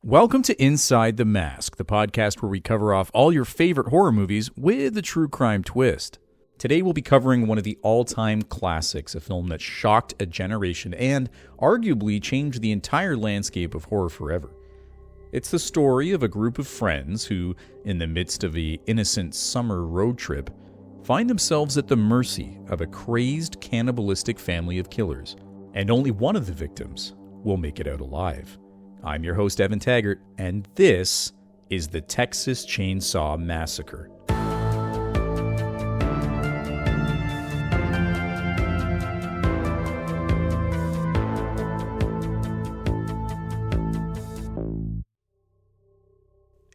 Welcome to Inside the Mask, the podcast where we cover off all your favorite horror movies with a true crime twist. Today we'll be covering one of the all-time classics, a film that shocked a generation and arguably changed the entire landscape of horror forever. It's the story of a group of friends who, in the midst of an innocent summer road trip, find themselves at the mercy of a crazed, cannibalistic family of killers, and only one of the victims will make it out alive. I'm your host, Evan Taggart, and this is the Texas Chainsaw Massacre.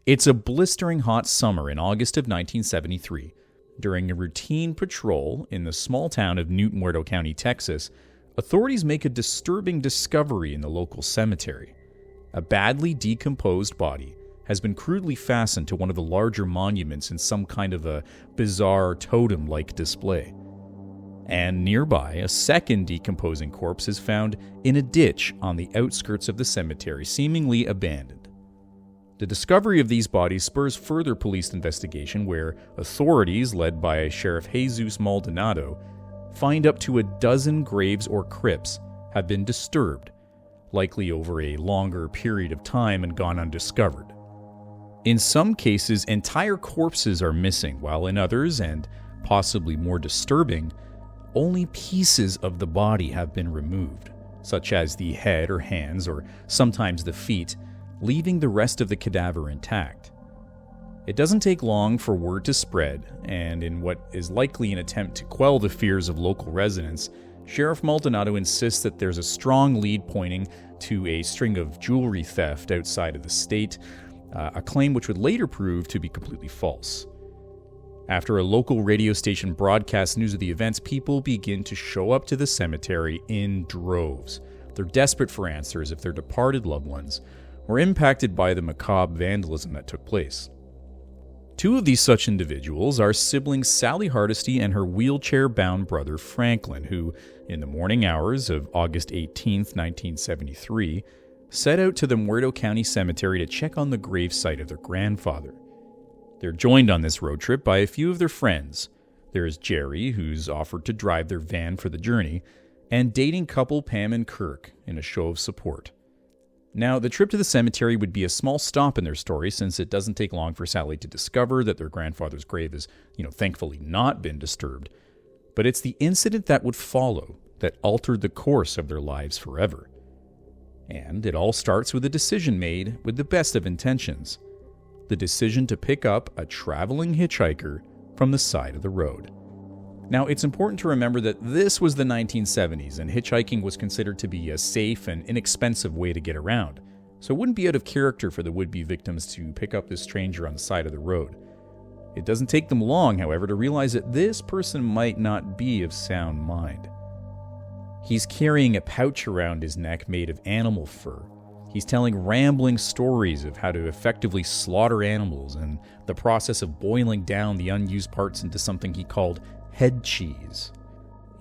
It's a blistering hot summer in August of 1973. During a routine patrol in the small town of Muerto County, Texas, authorities make a disturbing discovery in the local cemetery. A badly decomposed body has been crudely fastened to one of the larger monuments in some kind of a bizarre totem-like display. And nearby, a second decomposing corpse is found in a ditch on the outskirts of the cemetery, seemingly abandoned. The discovery of these bodies spurs further police investigation where authorities, led by Sheriff Jesus Maldonado, find up to a dozen graves or crypts have been disturbed, likely over a longer period of time and gone undiscovered. In some cases, entire corpses are missing, while in others, and possibly more disturbing, only pieces of the body have been removed, such as the head or hands, or sometimes the feet, leaving the rest of the cadaver intact. It doesn't take long for word to spread, and in what is likely an attempt to quell the fears of local residents, Sheriff Maldonado insists that there's a strong lead pointing to a string of jewelry theft outside of the state, a claim which would later prove to be completely false. After a local radio station broadcasts news of the events, people begin to show up to the cemetery in droves. They're desperate for answers if their departed loved ones were impacted by the macabre vandalism that took place. Two of these such individuals are siblings Sally Hardesty and her wheelchair-bound brother Franklin, who, in the morning hours of August 18, 1973, set out to the Muerto County Cemetery to check on the gravesite of their grandfather. They're joined on this road trip by a few of their friends. There's Jerry, who's offered to drive their van for the journey, and dating couple Pam and Kirk in a show of support. Now, the trip to the cemetery would be a small stop in their story, since it doesn't take long for Sally to discover that their grandfather's grave has, thankfully not been disturbed. But it's the incident that would follow that altered the course of their lives forever. And it all starts with a decision made with the best of intentions. The decision to pick up a traveling hitchhiker from the side of the road. Now, it's important to remember that this was the 1970s, and hitchhiking was considered to be a safe and inexpensive way to get around, so it wouldn't be out of character for the would-be victims to pick up this stranger on the side of the road. It doesn't take them long, however, to realize that this person might not be of sound mind. He's carrying a pouch around his neck made of animal fur. He's telling rambling stories of how to effectively slaughter animals and the process of boiling down the unused parts into something he called head cheese.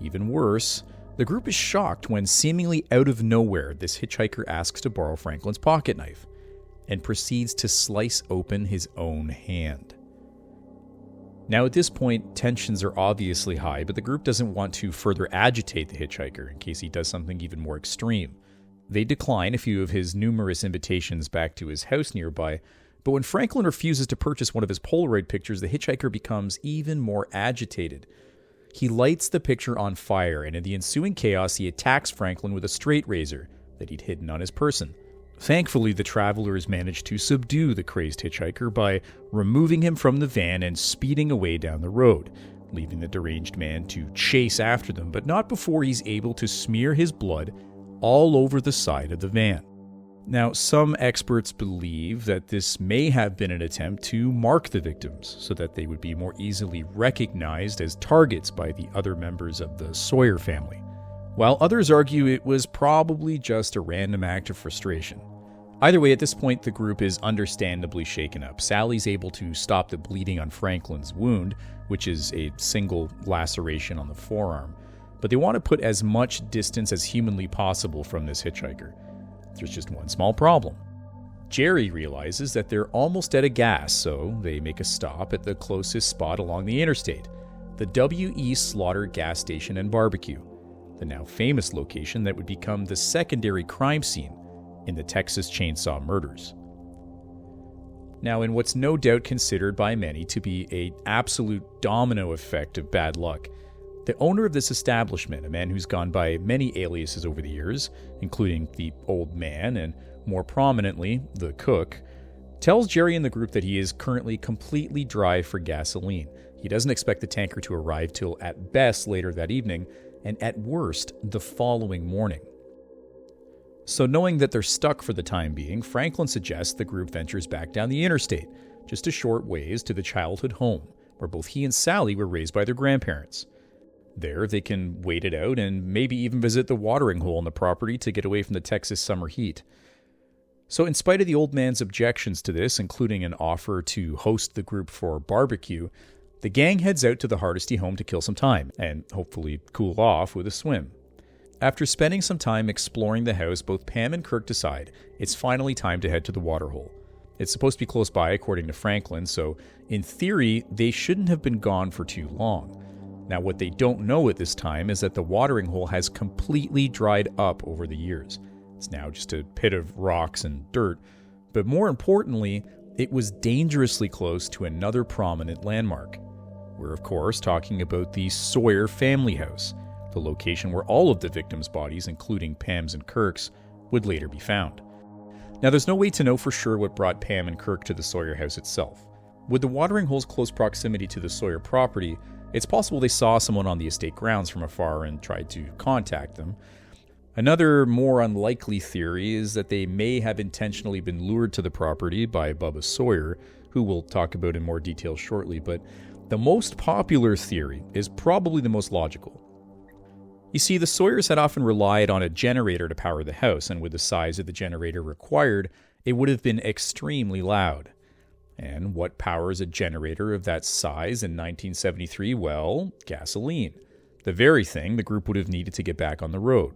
Even worse, the group is shocked when, seemingly out of nowhere, this hitchhiker asks to borrow Franklin's pocket knife and proceeds to slice open his own hand. Now, at this point, tensions are obviously high, but the group doesn't want to further agitate the hitchhiker in case he does something even more extreme. They decline a few of his numerous invitations back to his house nearby, but when Franklin refuses to purchase one of his Polaroid pictures, the hitchhiker becomes even more agitated. He lights the picture on fire, and in the ensuing chaos, he attacks Franklin with a straight razor that he'd hidden on his person. Thankfully, the travelers manage to subdue the crazed hitchhiker by removing him from the van and speeding away down the road, leaving the deranged man to chase after them, but not before he's able to smear his blood all over the side of the van. Now, some experts believe that this may have been an attempt to mark the victims so that they would be more easily recognized as targets by the other members of the Sawyer family, while others argue it was probably just a random act of frustration. Either way, at this point, the group is understandably shaken up. Sally's able to stop the bleeding on Franklin's wound, which is a single laceration on the forearm, but they want to put as much distance as humanly possible from this hitchhiker. There's just one small problem. Jerry realizes that they're almost out of gas, so they make a stop at the closest spot along the interstate, the W.E. Slaughter gas station and barbecue, the now famous location that would become the secondary crime scene in the Texas Chainsaw murders. Now, in what's no doubt considered by many to be an absolute domino effect of bad luck, the owner of this establishment, a man who's gone by many aliases over the years, including the Old Man and, more prominently, the Cook, tells Jerry and the group that he is currently completely dry for gasoline. He doesn't expect the tanker to arrive till at best later that evening, and at worst, the following morning. So knowing that they're stuck for the time being, Franklin suggests the group ventures back down the interstate, just a short ways to the childhood home, where both he and Sally were raised by their grandparents. There, they can wait it out and maybe even visit the watering hole on the property to get away from the Texas summer heat. So in spite of the old man's objections to this, including an offer to host the group for barbecue, the gang heads out to the Hardesty home to kill some time and hopefully cool off with a swim. After spending some time exploring the house, both Pam and Kirk decide it's finally time to head to the waterhole. It's supposed to be close by, according to Franklin, so in theory, they shouldn't have been gone for too long. Now, what they don't know at this time is that the watering hole has completely dried up over the years. It's now just a pit of rocks and dirt, but more importantly, it was dangerously close to another prominent landmark. We're, of course, talking about the Sawyer family house, the location where all of the victims' bodies, including Pam's and Kirk's, would later be found. Now, there's no way to know for sure what brought Pam and Kirk to the Sawyer house itself. With the watering hole's close proximity to the Sawyer property, it's possible they saw someone on the estate grounds from afar and tried to contact them. Another more unlikely theory is that they may have intentionally been lured to the property by Bubba Sawyer, who we'll talk about in more detail shortly, but the most popular theory is probably the most logical. You see, the Sawyers had often relied on a generator to power the house, and with the size of the generator required, it would have been extremely loud. And what powers a generator of that size in 1973? Well, gasoline. The very thing the group would have needed to get back on the road.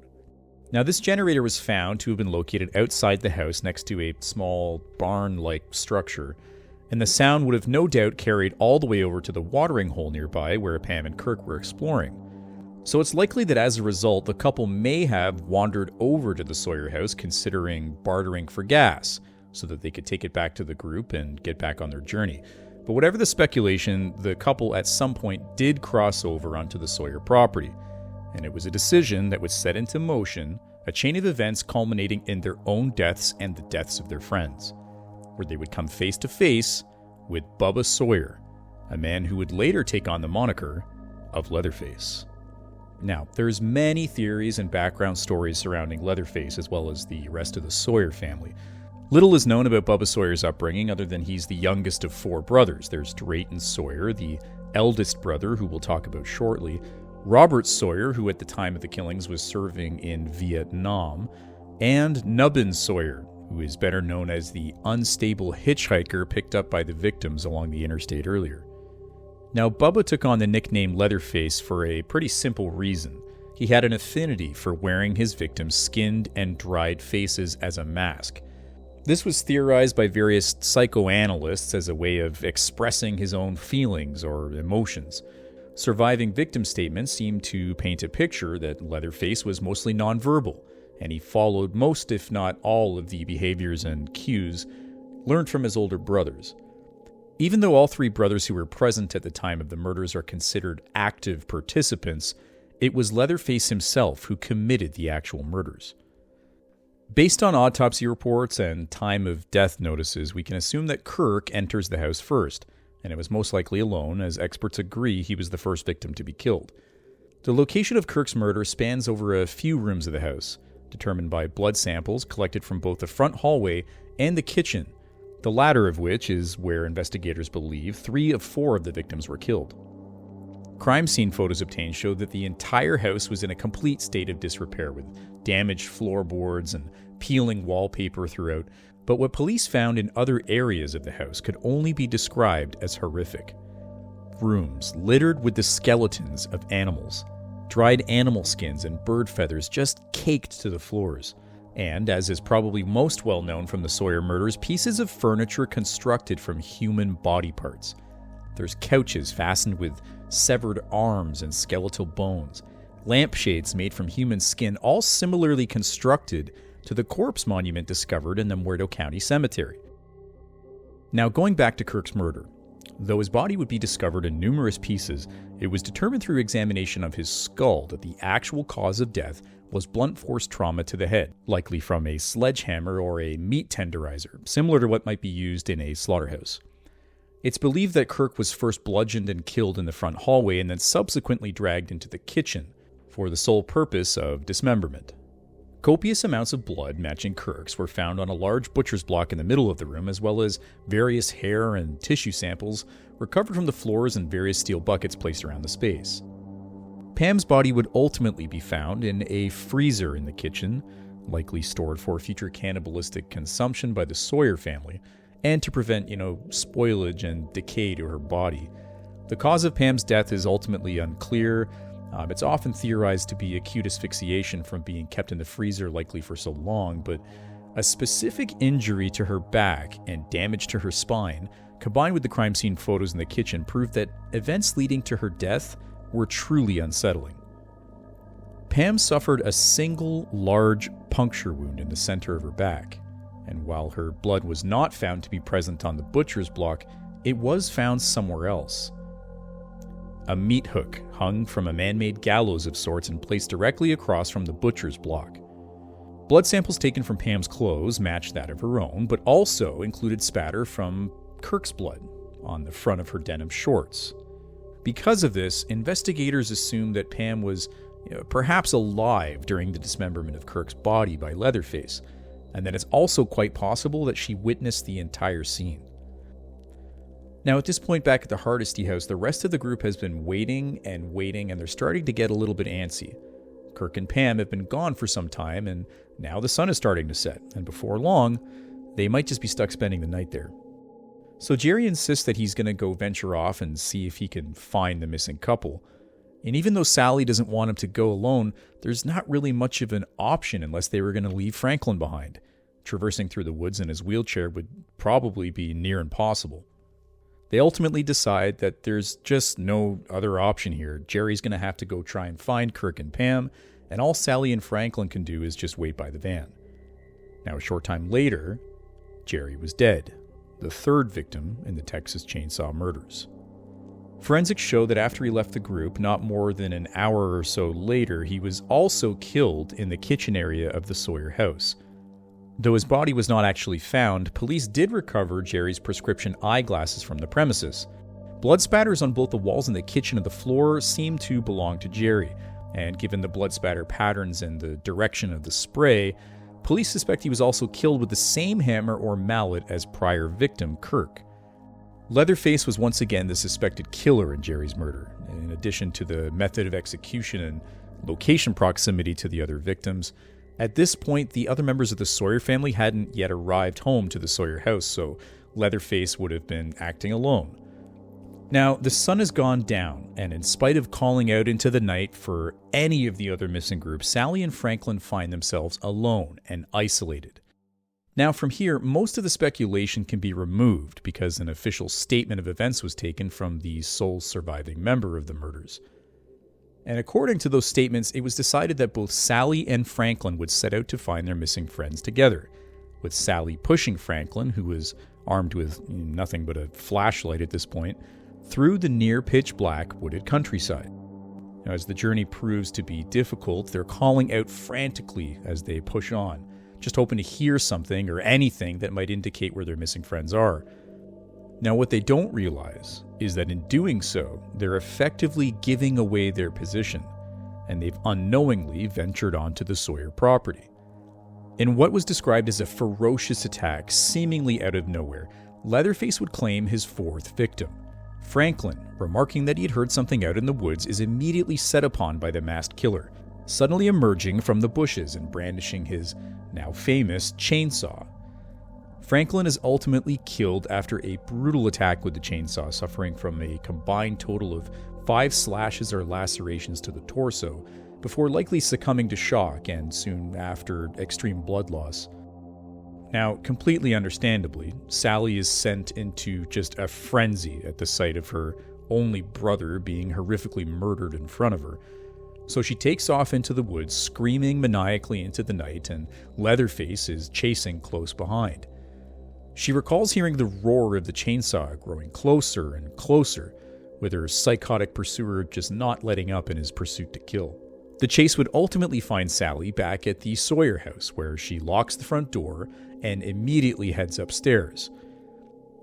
Now, this generator was found to have been located outside the house next to a small barn-like structure, and the sound would have no doubt carried all the way over to the watering hole nearby where Pam and Kirk were exploring. So it's likely that as a result, the couple may have wandered over to the Sawyer house considering bartering for gas so that they could take it back to the group and get back on their journey. But whatever the speculation, the couple at some point did cross over onto the Sawyer property, and it was a decision that would set into motion a chain of events culminating in their own deaths and the deaths of their friends, where they would come face to face with Bubba Sawyer, a man who would later take on the moniker of Leatherface. Now, there's many theories and background stories surrounding Leatherface as well as the rest of the Sawyer family. Little is known about Bubba Sawyer's upbringing other than he's the youngest of four brothers. There's Drayton Sawyer, the eldest brother, who we'll talk about shortly, Robert Sawyer, who at the time of the killings was serving in Vietnam, and Nubbin Sawyer, who is better known as the unstable hitchhiker picked up by the victims along the interstate earlier. Now, Bubba took on the nickname Leatherface for a pretty simple reason. He had an affinity for wearing his victims' skinned and dried faces as a mask. This was theorized by various psychoanalysts as a way of expressing his own feelings or emotions. Surviving victim statements seem to paint a picture that Leatherface was mostly nonverbal, and he followed most, if not all, of the behaviors and cues learned from his older brothers. Even though all three brothers who were present at the time of the murders are considered active participants, it was Leatherface himself who committed the actual murders. Based on autopsy reports and time of death notices, we can assume that Kirk enters the house first, and it was most likely alone, as experts agree he was the first victim to be killed. The location of Kirk's murder spans over a few rooms of the house, determined by blood samples collected from both the front hallway and the kitchen, the latter of which is where investigators believe 3 of 4 of the victims were killed. Crime scene photos obtained showed that the entire house was in a complete state of disrepair, with damaged floorboards and peeling wallpaper throughout, but what police found in other areas of the house could only be described as horrific. Rooms littered with the skeletons of animals, dried animal skins and bird feathers just caked to the floors, And, as is probably most well known from the Sawyer murders, pieces of furniture constructed from human body parts. There's couches fastened with severed arms and skeletal bones, lampshades made from human skin, all similarly constructed to the corpse monument discovered in the Muerto County Cemetery. Now, going back to Kirk's murder, though his body would be discovered in numerous pieces, it was determined through examination of his skull that the actual cause of death was blunt force trauma to the head, likely from a sledgehammer or a meat tenderizer, similar to what might be used in a slaughterhouse. It's believed that Kirk was first bludgeoned and killed in the front hallway and then subsequently dragged into the kitchen for the sole purpose of dismemberment. Copious amounts of blood matching Kirk's were found on a large butcher's block in the middle of the room, as well as various hair and tissue samples recovered from the floors and various steel buckets placed around the space. Pam's body would ultimately be found in a freezer in the kitchen, likely stored for future cannibalistic consumption by the Sawyer family, and to prevent, spoilage and decay to her body. The cause of Pam's death is ultimately unclear. It's often theorized to be acute asphyxiation from being kept in the freezer likely for so long, but a specific injury to her back and damage to her spine, combined with the crime scene photos in the kitchen, proved that events leading to her death were truly unsettling. Pam suffered a single large puncture wound in the center of her back, and while her blood was not found to be present on the butcher's block, it was found somewhere else. A meat hook hung from a man-made gallows of sorts and placed directly across from the butcher's block. Blood samples taken from Pam's clothes matched that of her own, but also included spatter from Kirk's blood on the front of her denim shorts. Because of this, investigators assumed that Pam was perhaps alive during the dismemberment of Kirk's body by Leatherface, and that it's also quite possible that she witnessed the entire scene. Now, at this point back at the Hardesty house, the rest of the group has been waiting, and they're starting to get a little bit antsy. Kirk and Pam have been gone for some time, and now the sun is starting to set, and before long, they might just be stuck spending the night there. So Jerry insists that he's going to go venture off and see if he can find the missing couple. And even though Sally doesn't want him to go alone, there's not really much of an option unless they were going to leave Franklin behind. Traversing through the woods in his wheelchair would probably be near impossible. They ultimately decide that there's just no other option here. Jerry's going to have to go try and find Kirk and Pam, and all Sally and Franklin can do is just wait by the van. Now, a short time later, Jerry was dead, the third victim in the Texas Chainsaw murders. Forensics show that after he left the group, not more than an hour or so later, he was also killed in the kitchen area of the Sawyer house. Though his body was not actually found, police did recover Jerry's prescription eyeglasses from the premises. Blood spatters on both the walls and the kitchen and the floor seemed to belong to Jerry, and given the blood spatter patterns and the direction of the spray, police suspect he was also killed with the same hammer or mallet as prior victim, Kirk. Leatherface was once again the suspected killer in Jerry's murder, in addition to the method of execution and location proximity to the other victims. At this point, the other members of the Sawyer family hadn't yet arrived home to the Sawyer house, so Leatherface would have been acting alone. Now, the sun has gone down, and in spite of calling out into the night for any of the other missing groups, Sally and Franklin find themselves alone and isolated. Now, from here, most of the speculation can be removed because an official statement of events was taken from the sole surviving member of the murders. And according to those statements, it was decided that both Sally and Franklin would set out to find their missing friends together, with Sally pushing Franklin, who was armed with nothing but a flashlight at this point, through the near pitch-black wooded countryside. Now, as the journey proves to be difficult, they're calling out frantically as they push on, just hoping to hear something or anything that might indicate where their missing friends are. Now, what they don't realize is that in doing so, they're effectively giving away their position, and they've unknowingly ventured onto the Sawyer property. In what was described as a ferocious attack seemingly out of nowhere, Leatherface would claim his fourth victim. Franklin, remarking that he had heard something out in the woods, is immediately set upon by the masked killer, suddenly emerging from the bushes and brandishing his now famous chainsaw. Franklin is ultimately killed after a brutal attack with the chainsaw, suffering from a combined total of 5 slashes or lacerations to the torso, before likely succumbing to shock and soon after extreme blood loss. Now, completely understandably, Sally is sent into just a frenzy at the sight of her only brother being horrifically murdered in front of her. So she takes off into the woods, screaming maniacally into the night, and Leatherface is chasing close behind. She recalls hearing the roar of the chainsaw growing closer and closer, with her psychotic pursuer just not letting up in his pursuit to kill. The chase would ultimately find Sally back at the Sawyer house, where she locks the front door and immediately heads upstairs.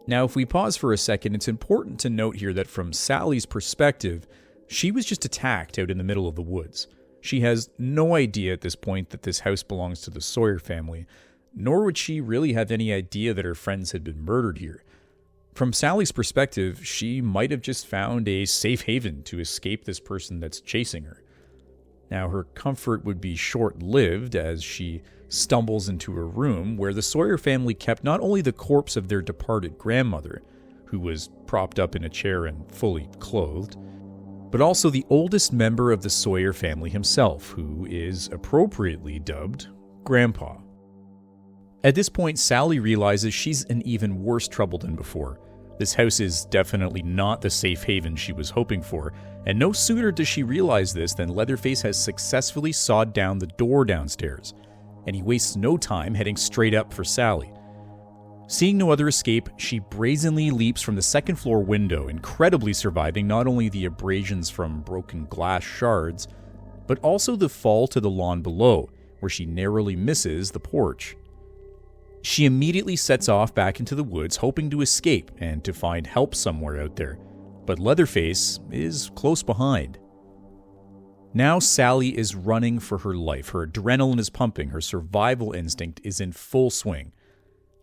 Now, if we pause for a second, it's important to note here that from Sally's perspective, she was just attacked out in the middle of the woods. She has no idea at this point that this house belongs to the Sawyer family, nor would she really have any idea that her friends had been murdered here. From Sally's perspective, she might have just found a safe haven to escape this person that's chasing her. Now, her comfort would be short-lived as she stumbles into a room where the Sawyer family kept not only the corpse of their departed grandmother, who was propped up in a chair and fully clothed, but also the oldest member of the Sawyer family himself, who is appropriately dubbed Grandpa. At this point, Sally realizes she's in even worse trouble than before. This house is definitely not the safe haven she was hoping for, and no sooner does she realize this than Leatherface has successfully sawed down the door downstairs, and he wastes no time heading straight up for Sally. Seeing no other escape, she brazenly leaps from the second-floor window, incredibly surviving not only the abrasions from broken glass shards, but also the fall to the lawn below, where she narrowly misses the porch. She immediately sets off back into the woods, hoping to escape and to find help somewhere out there, but Leatherface is close behind. Now Sally is running for her life. Her adrenaline is pumping. Her survival instinct is in full swing.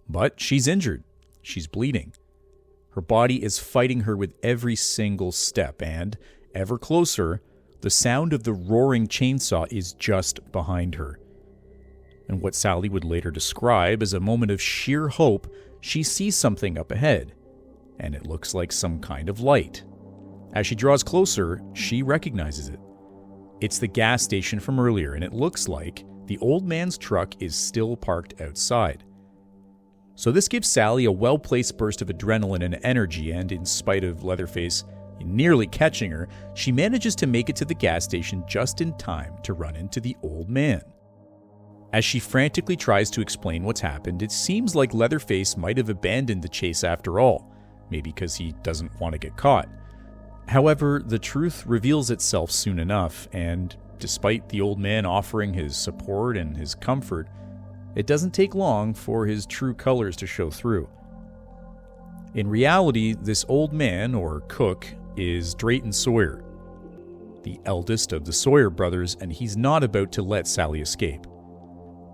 But she's injured. She's bleeding. Her body is fighting her with every single step, and, ever closer, the sound of the roaring chainsaw is just behind her. And what Sally would later describe as a moment of sheer hope, she sees something up ahead, and it looks like some kind of light. As she draws closer, she recognizes it. It's the gas station from earlier, and it looks like the old man's truck is still parked outside. So this gives Sally a well-placed burst of adrenaline and energy, and in spite of Leatherface nearly catching her, she manages to make it to the gas station just in time to run into the old man. As she frantically tries to explain what's happened, it seems like Leatherface might have abandoned the chase after all, maybe because he doesn't want to get caught. However, the truth reveals itself soon enough, and despite the old man offering his support and his comfort, it doesn't take long for his true colors to show through. In reality, this old man, or cook, is Drayton Sawyer, the eldest of the Sawyer brothers, and he's not about to let Sally escape.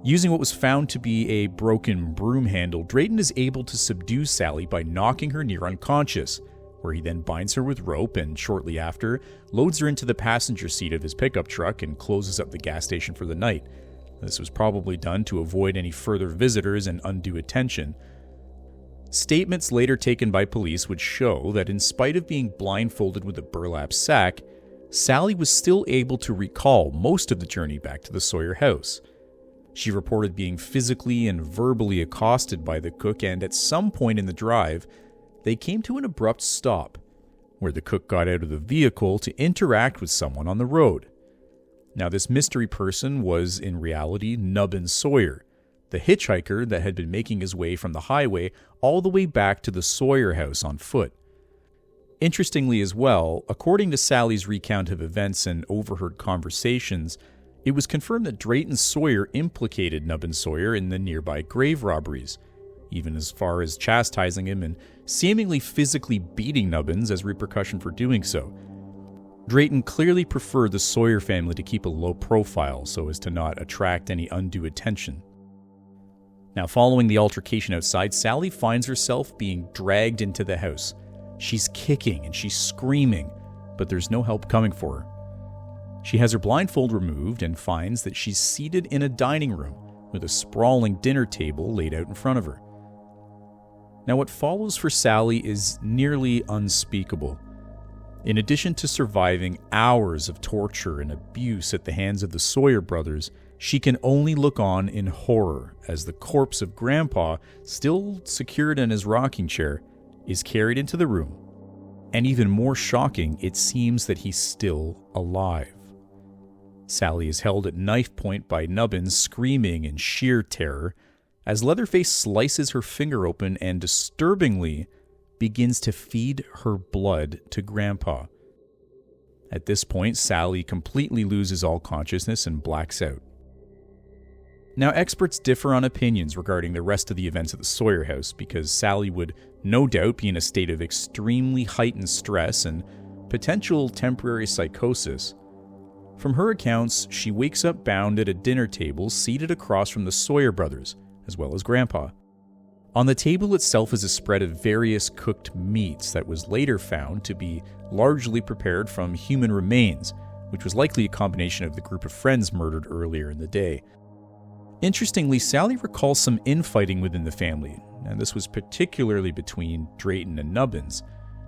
Using what was found to be a broken broom handle, Drayton is able to subdue Sally by knocking her near unconscious, where he then binds her with rope and shortly after, loads her into the passenger seat of his pickup truck and closes up the gas station for the night. This was probably done to avoid any further visitors and undue attention. Statements later taken by police would show that in spite of being blindfolded with a burlap sack, Sally was still able to recall most of the journey back to the Sawyer house. She reported being physically and verbally accosted by the cook, and at some point in the drive, they came to an abrupt stop, where the cook got out of the vehicle to interact with someone on the road. Now, this mystery person was, in reality, Nubbin Sawyer, the hitchhiker that had been making his way from the highway all the way back to the Sawyer house on foot. Interestingly as well, according to Sally's recount of events and overheard conversations, it was confirmed that Drayton Sawyer implicated Nubbin Sawyer in the nearby grave robberies, even as far as chastising him and seemingly physically beating Nubbins as repercussion for doing so. Drayton clearly preferred the Sawyer family to keep a low profile so as to not attract any undue attention. Now, following the altercation outside, Sally finds herself being dragged into the house. She's kicking and she's screaming, but there's no help coming for her. She has her blindfold removed and finds that she's seated in a dining room with a sprawling dinner table laid out in front of her. Now, what follows for Sally is nearly unspeakable. In addition to surviving hours of torture and abuse at the hands of the Sawyer brothers, she can only look on in horror as the corpse of Grandpa, still secured in his rocking chair, is carried into the room. And even more shocking, it seems that he's still alive. Sally is held at knife point by Nubbins, screaming in sheer terror, as Leatherface slices her finger open and, disturbingly, begins to feed her blood to Grandpa. At this point, Sally completely loses all consciousness and blacks out. Now, experts differ on opinions regarding the rest of the events at the Sawyer house, because Sally would no doubt be in a state of extremely heightened stress and potential temporary psychosis. From her accounts, she wakes up bound at a dinner table seated across from the Sawyer brothers, as well as Grandpa. On the table itself is a spread of various cooked meats that was later found to be largely prepared from human remains, which was likely a combination of the group of friends murdered earlier in the day. Interestingly, Sally recalls some infighting within the family, and this was particularly between Drayton and Nubbins,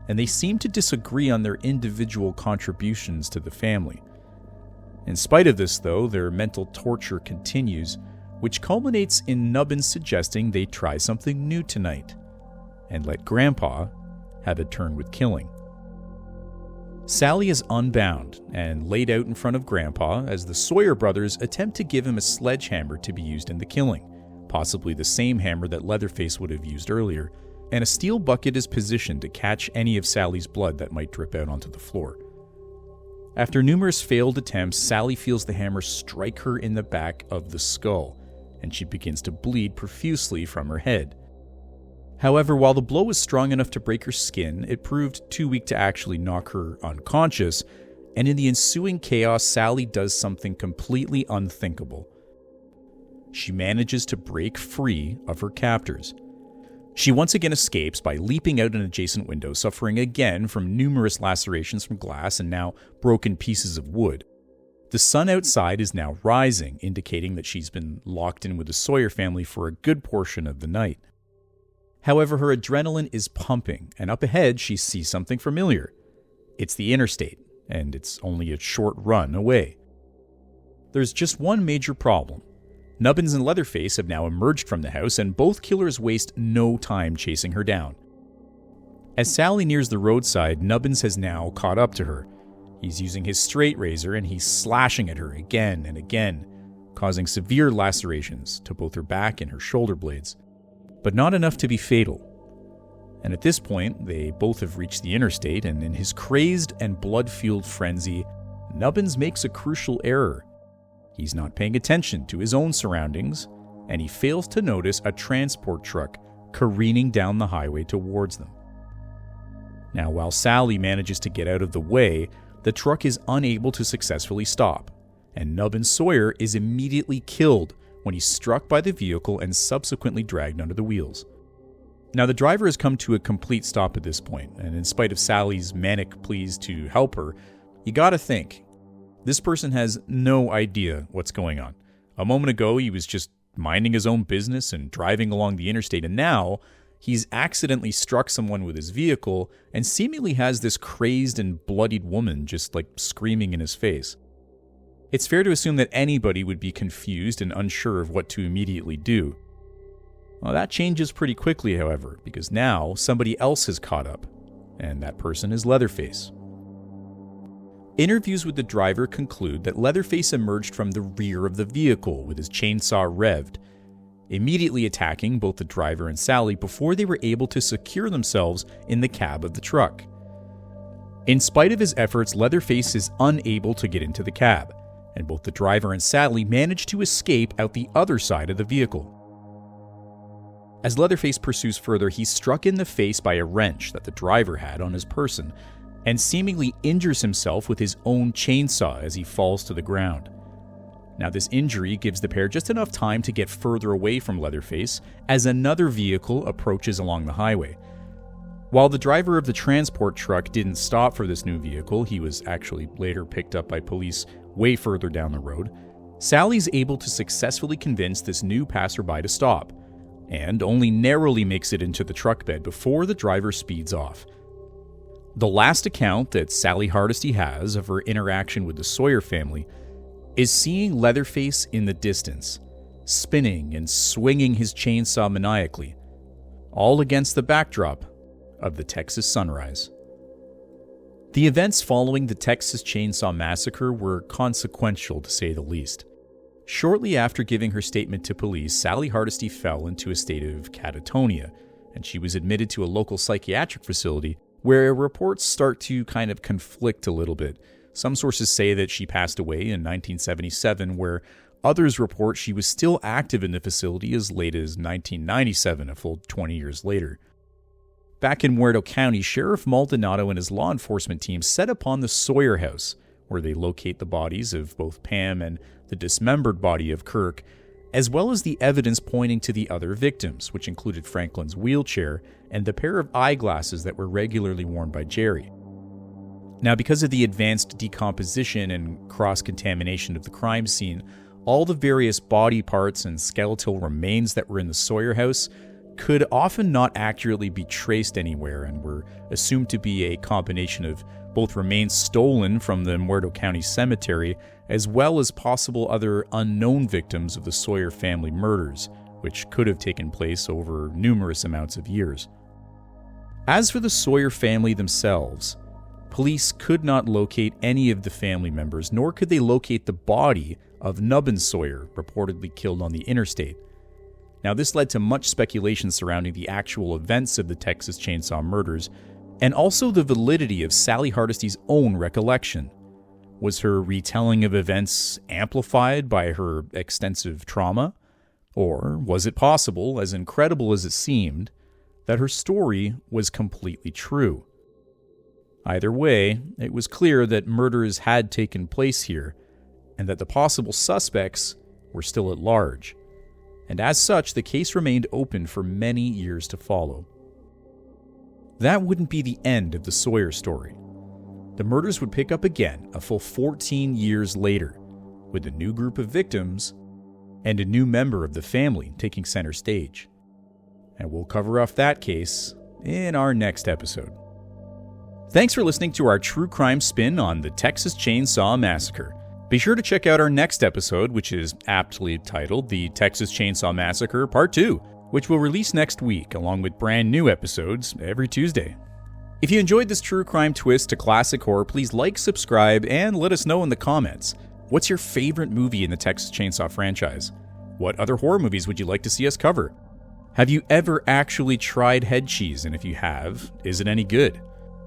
and they seemed to disagree on their individual contributions to the family. In spite of this, though, their mental torture continues, which culminates in Nubbins suggesting they try something new tonight, and let Grandpa have a turn with killing. Sally is unbound and laid out in front of Grandpa as the Sawyer brothers attempt to give him a sledgehammer to be used in the killing, possibly the same hammer that Leatherface would have used earlier, and a steel bucket is positioned to catch any of Sally's blood that might drip out onto the floor. After numerous failed attempts, Sally feels the hammer strike her in the back of the skull, and she begins to bleed profusely from her head. However, while the blow was strong enough to break her skin, it proved too weak to actually knock her unconscious, and in the ensuing chaos, Sally does something completely unthinkable. She manages to break free of her captors. She once again escapes by leaping out an adjacent window, suffering again from numerous lacerations from glass and now broken pieces of wood. The sun outside is now rising, indicating that she's been locked in with the Sawyer family for a good portion of the night. However, her adrenaline is pumping, and up ahead she sees something familiar. It's the interstate, and it's only a short run away. There's just one major problem. Nubbins and Leatherface have now emerged from the house, and both killers waste no time chasing her down. As Sally nears the roadside, Nubbins has now caught up to her. He's using his straight razor, and he's slashing at her again and again, causing severe lacerations to both her back and her shoulder blades, but not enough to be fatal. And at this point, they both have reached the interstate, and in his crazed and blood-fueled frenzy, Nubbins makes a crucial error. He's not paying attention to his own surroundings, and he fails to notice a transport truck careening down the highway towards them. Now, while Sally manages to get out of the way, the truck is unable to successfully stop, and Nubbins Sawyer is immediately killed when he's struck by the vehicle and subsequently dragged under the wheels. Now, the driver has come to a complete stop at this point, and in spite of Sally's manic pleas to help her, you gotta think, this person has no idea what's going on. A moment ago, he was just minding his own business and driving along the interstate, and now he's accidentally struck someone with his vehicle and seemingly has this crazed and bloodied woman just screaming in his face. It's fair to assume that anybody would be confused and unsure of what to immediately do. Well, that changes pretty quickly, however, because now somebody else has caught up, and that person is Leatherface. Interviews with the driver conclude that Leatherface emerged from the rear of the vehicle with his chainsaw revved, immediately attacking both the driver and Sally before they were able to secure themselves in the cab of the truck. In spite of his efforts, Leatherface is unable to get into the cab, and both the driver and Sally manage to escape out the other side of the vehicle. As Leatherface pursues further, he's struck in the face by a wrench that the driver had on his person, and seemingly injures himself with his own chainsaw as he falls to the ground. Now, this injury gives the pair just enough time to get further away from Leatherface as another vehicle approaches along the highway. While the driver of the transport truck didn't stop for this new vehicle, he was actually later picked up by police way further down the road, Sally's able to successfully convince this new passerby to stop, and only narrowly makes it into the truck bed before the driver speeds off. The last account that Sally Hardesty has of her interaction with the Sawyer family is seeing Leatherface in the distance, spinning and swinging his chainsaw maniacally, all against the backdrop of the Texas sunrise. The events following the Texas Chainsaw Massacre were consequential, to say the least. Shortly after giving her statement to police, Sally Hardesty fell into a state of catatonia, and she was admitted to a local psychiatric facility where reports start to kind of conflict a little bit. Some sources say that she passed away in 1977, where others report she was still active in the facility as late as 1997, a full 20 years later. Back in Muerto County, Sheriff Maldonado and his law enforcement team set upon the Sawyer house, where they locate the bodies of both Pam and the dismembered body of Kirk, as well as the evidence pointing to the other victims, which included Franklin's wheelchair and the pair of eyeglasses that were regularly worn by Jerry. Now, because of the advanced decomposition and cross-contamination of the crime scene, all the various body parts and skeletal remains that were in the Sawyer house could often not accurately be traced anywhere and were assumed to be a combination of both remains stolen from the Muerto County Cemetery as well as possible other unknown victims of the Sawyer family murders, which could have taken place over numerous amounts of years. As for the Sawyer family themselves, police could not locate any of the family members, nor could they locate the body of Nubbin Sawyer, reportedly killed on the interstate. Now, this led to much speculation surrounding the actual events of the Texas Chainsaw murders, and also the validity of Sally Hardesty's own recollection. Was her retelling of events amplified by her extensive trauma? Or was it possible, as incredible as it seemed, that her story was completely true? Either way, it was clear that murders had taken place here, and that the possible suspects were still at large. And as such, the case remained open for many years to follow. That wouldn't be the end of the Sawyer story. The murders would pick up again a full 14 years later, with a new group of victims and a new member of the family taking center stage. And we'll cover off that case in our next episode. Thanks for listening to our true crime spin on the Texas Chainsaw Massacre. Be sure to check out our next episode, which is aptly titled The Texas Chainsaw Massacre Part 2, which will release next week, along with brand new episodes every Tuesday. If you enjoyed this true crime twist to classic horror, please like, subscribe, and let us know in the comments. What's your favorite movie in the Texas Chainsaw franchise? What other horror movies would you like to see us cover? Have you ever actually tried head cheese? And if you have, is it any good?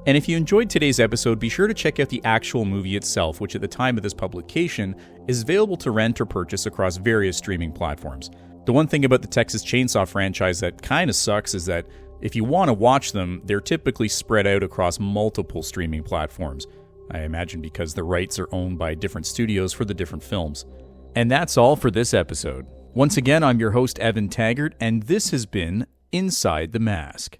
And if you enjoyed today's episode, be sure to check out the actual movie itself, which at the time of this publication is available to rent or purchase across various streaming platforms. The one thing about the Texas Chainsaw franchise that kind of sucks is that if you want to watch them, they're typically spread out across multiple streaming platforms. I imagine because the rights are owned by different studios for the different films. And that's all for this episode. Once again, I'm your host, Evan Taggart, and this has been Inside the Mask.